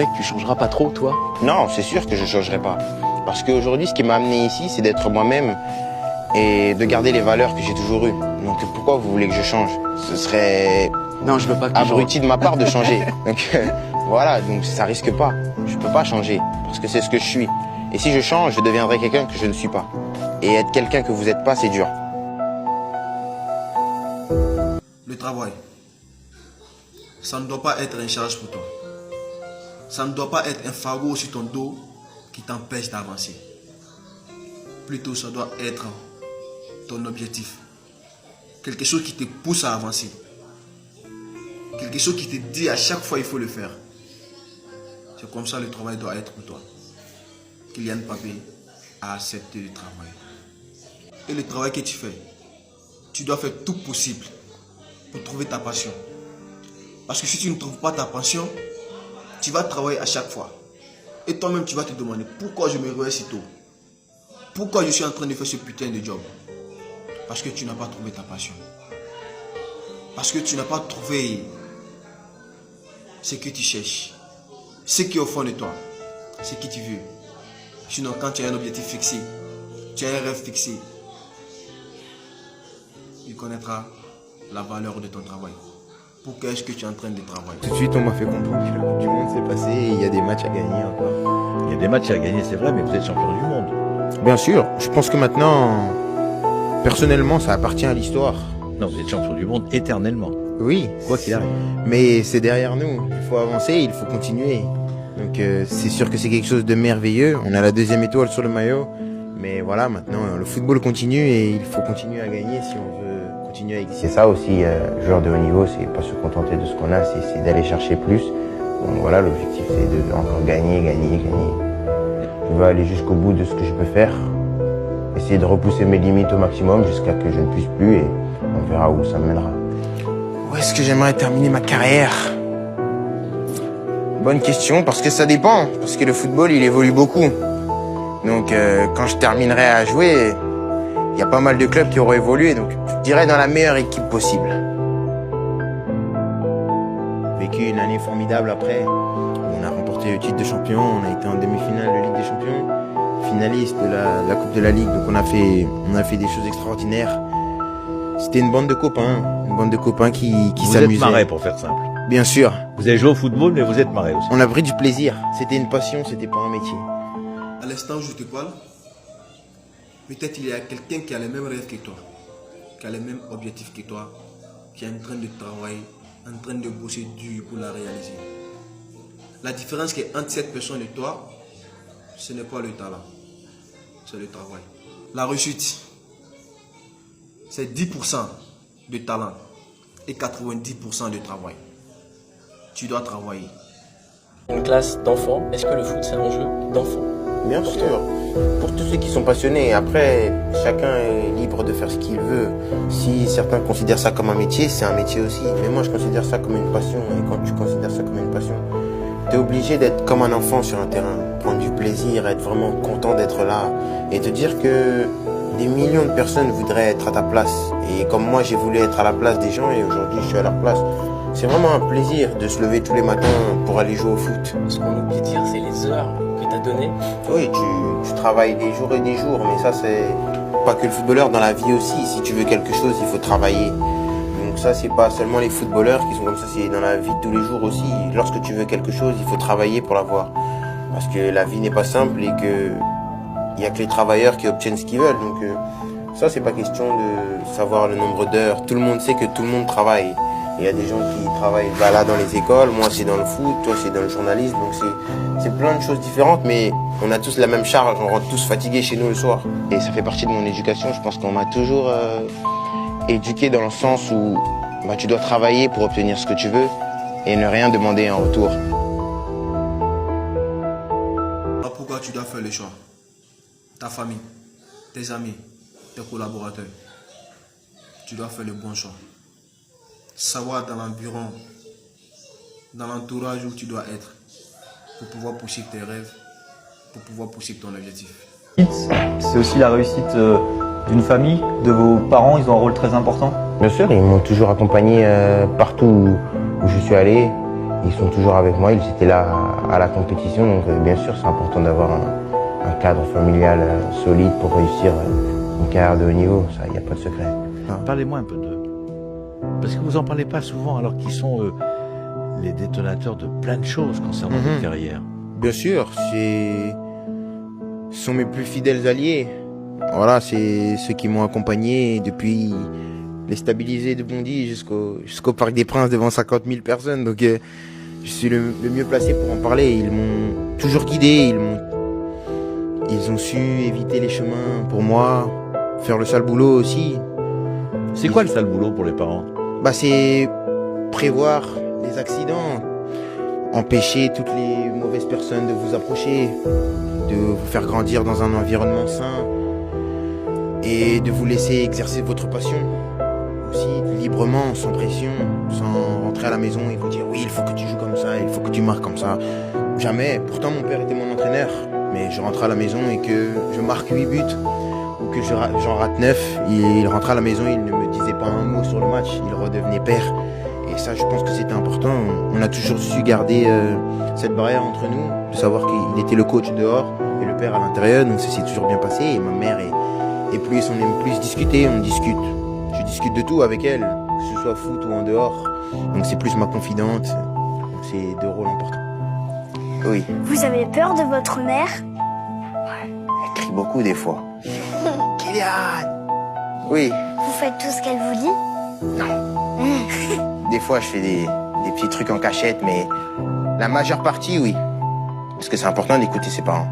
Mec, tu changeras pas trop, toi? Non, c'est sûr que je ne changerai pas. Parce qu'aujourd'hui, ce qui m'a amené ici, c'est d'être moi-même et de garder les valeurs que j'ai toujours eues. Donc pourquoi vous voulez que je change? Ce serait Non, je veux pas que tu abruti de ma part de changer. Donc voilà, donc ça risque pas. Je peux pas changer parce que c'est ce que je suis. Et si je change, je deviendrai quelqu'un que je ne suis pas. Et être quelqu'un que vous n'êtes pas, c'est dur. Le travail, ça ne doit pas être une charge pour toi. Ça ne doit pas être un fardeau sur ton dos qui t'empêche d'avancer. Plutôt, ça doit être ton objectif. Quelque chose qui te pousse à avancer. Quelque chose qui te dit à chaque fois il faut le faire. C'est comme ça le travail doit être pour toi. Kylian Mbappé a accepté le travail. Et le travail que tu fais, tu dois faire tout possible pour trouver ta passion. Parce que si tu ne trouves pas ta passion, tu vas travailler à chaque fois. Et toi-même, tu vas te demander pourquoi je me réveille si tôt. Pourquoi je suis en train de faire ce putain de job. Parce que tu n'as pas trouvé ta passion. Parce que tu n'as pas trouvé ce que tu cherches. Ce qui est au fond de toi. Ce que tu veux. Sinon, quand tu as un objectif fixé, tu as un rêve fixé, tu connaîtras la valeur de ton travail. Pourquoi est-ce que tu es en train de travailler? Tout de suite, on m'a fait comprendre que la Coupe du Monde s'est passée et il y a des matchs à gagner encore. Il y a des matchs à gagner, c'est vrai, mais vous êtes champion du monde. Bien sûr, je pense que maintenant, personnellement, ça appartient à l'histoire. Non, vous êtes champion du monde éternellement, Oui, quoi qu'il arrive. mais c'est derrière nous. Il faut avancer, il faut continuer. Donc c'est sûr que c'est quelque chose de merveilleux. On a la 2e étoile sur le maillot. Mais voilà, maintenant, le football continue et il faut continuer à gagner si on veut continuer à exister. C'est ça aussi, joueur de haut niveau, c'est pas se contenter de ce qu'on a, c'est d'aller chercher plus. Donc voilà, l'objectif c'est de encore gagner. Je veux aller jusqu'au bout de ce que je peux faire. Essayer de repousser mes limites au maximum jusqu'à que je ne puisse plus et on verra où ça me mènera. Où est-ce que j'aimerais terminer ma carrière? Bonne question, parce que ça dépend. Parce que le football, il évolue beaucoup. Donc quand je terminerai à jouer, il y a pas mal de clubs qui auront évolué. Donc je dirais dans la meilleure équipe possible. Vécu une année formidable après. On a remporté le titre de champion, on a été en demi-finale de Ligue des Champions, finaliste de la Coupe de la Ligue. Donc on a fait des choses extraordinaires. C'était une bande de copains qui Vous s'amusaient. êtes marré, pour faire simple. Bien sûr. Vous avez joué au football, mais vous êtes marré aussi. On a pris du plaisir. C'était une passion, c'était pas un métier. À l'instant où je te parle, peut-être il y a quelqu'un qui a les mêmes rêves que toi, qui a les mêmes objectifs que toi, qui est en train de travailler, en train de bosser dur pour la réaliser. La différence qui est entre cette personne et toi, ce n'est pas le talent, c'est le travail. La réussite, c'est 10% de talent et 90% de travail. Tu dois travailler. Une classe d'enfants, est-ce que le foot c'est un jeu d'enfants? Bien sûr. Pour tous ceux qui sont passionnés. Après, chacun est libre de faire ce qu'il veut. Si certains considèrent ça comme un métier, c'est un métier aussi. Mais moi, je considère ça comme une passion. Et quand tu considères ça comme une passion, t'es obligé d'être comme un enfant sur un terrain. Prendre du plaisir, être vraiment content d'être là. Et te dire que des millions de personnes voudraient être à ta place. Et comme moi, j'ai voulu être à la place des gens et aujourd'hui, je suis à leur place. C'est vraiment un plaisir de se lever tous les matins pour aller jouer au foot. Ce qu'on oublie de dire, c'est les heures que tu as données. Oui, tu travailles des jours et des jours, mais ça c'est pas que le footballeur, dans la vie aussi. Si tu veux quelque chose, il faut travailler. Donc ça, c'est pas seulement les footballeurs qui sont comme ça, c'est dans la vie de tous les jours aussi. Lorsque tu veux quelque chose, il faut travailler pour l'avoir. Parce que la vie n'est pas simple et que il y a que les travailleurs qui obtiennent ce qu'ils veulent. Donc ça, c'est pas question de savoir le nombre d'heures. Tout le monde sait que tout le monde travaille. Il y a des gens qui travaillent là dans les écoles, moi c'est dans le foot, toi c'est dans le journalisme, donc c'est plein de choses différentes, mais on a tous la même charge, on rentre tous fatigués chez nous le soir. Et ça fait partie de mon éducation, je pense qu'on m'a toujours éduqué dans le sens où tu dois travailler pour obtenir ce que tu veux et ne rien demander en retour. Pourquoi tu dois faire le choix? Ta famille, tes amis, tes collaborateurs, tu dois faire le bon choix. Savoir dans l'environ, dans l'entourage où tu dois être pour pouvoir poursuivre tes rêves, pour pouvoir poursuivre ton objectif. C'est aussi la réussite d'une famille, de vos parents, ils ont un rôle très important. Bien sûr, ils m'ont toujours accompagné partout où je suis allé. Ils sont toujours avec moi, ils étaient là à la compétition, donc bien sûr c'est important d'avoir un cadre familial solide pour réussir une carrière de haut niveau, ça, il n'y a pas de secret. Parlez-moi un peu d'eux. Parce que vous en parlez pas souvent alors qu'ils sont les détonateurs de plein de choses concernant votre carrière. Bien sûr, ce sont mes plus fidèles alliés. Voilà, c'est ceux qui m'ont accompagné depuis les stabilisés de Bondy jusqu'au Parc des Princes devant 50 000 personnes. Donc je suis le mieux placé pour en parler. Ils m'ont toujours guidé, ils ont su éviter les chemins pour moi, faire le sale boulot aussi. C'est quoi le sale boulot pour les parents? C'est prévoir les accidents, empêcher toutes les mauvaises personnes de vous approcher, de vous faire grandir dans un environnement sain et de vous laisser exercer votre passion aussi librement, sans pression, sans rentrer à la maison et vous dire oui, il faut que tu joues comme ça, il faut que tu marques comme ça. Jamais. Pourtant mon père était mon entraîneur, mais je rentrais à la maison et que je marque 8 buts ou que j'en rate 9, il rentrait à la maison, il ne me disait pas un mot sur le match, il redevenait père. Et ça, je pense que c'était important. On a toujours su garder cette barrière entre nous, de savoir qu'il était le coach dehors et le père à l'intérieur. Donc ça s'est toujours bien passé. Et ma mère est plus, on aime plus discuter, on discute. Je discute de tout avec elle, que ce soit foot ou en dehors. Donc c'est plus ma confidente. C'est deux rôles importants. Oui. Vous avez peur de votre mère? Elle crie beaucoup des fois. Kylian! Oui. Vous faites tout ce qu'elle vous dit? Non. Des fois, je fais des petits trucs en cachette, mais la majeure partie, oui. Parce que c'est important d'écouter ses parents.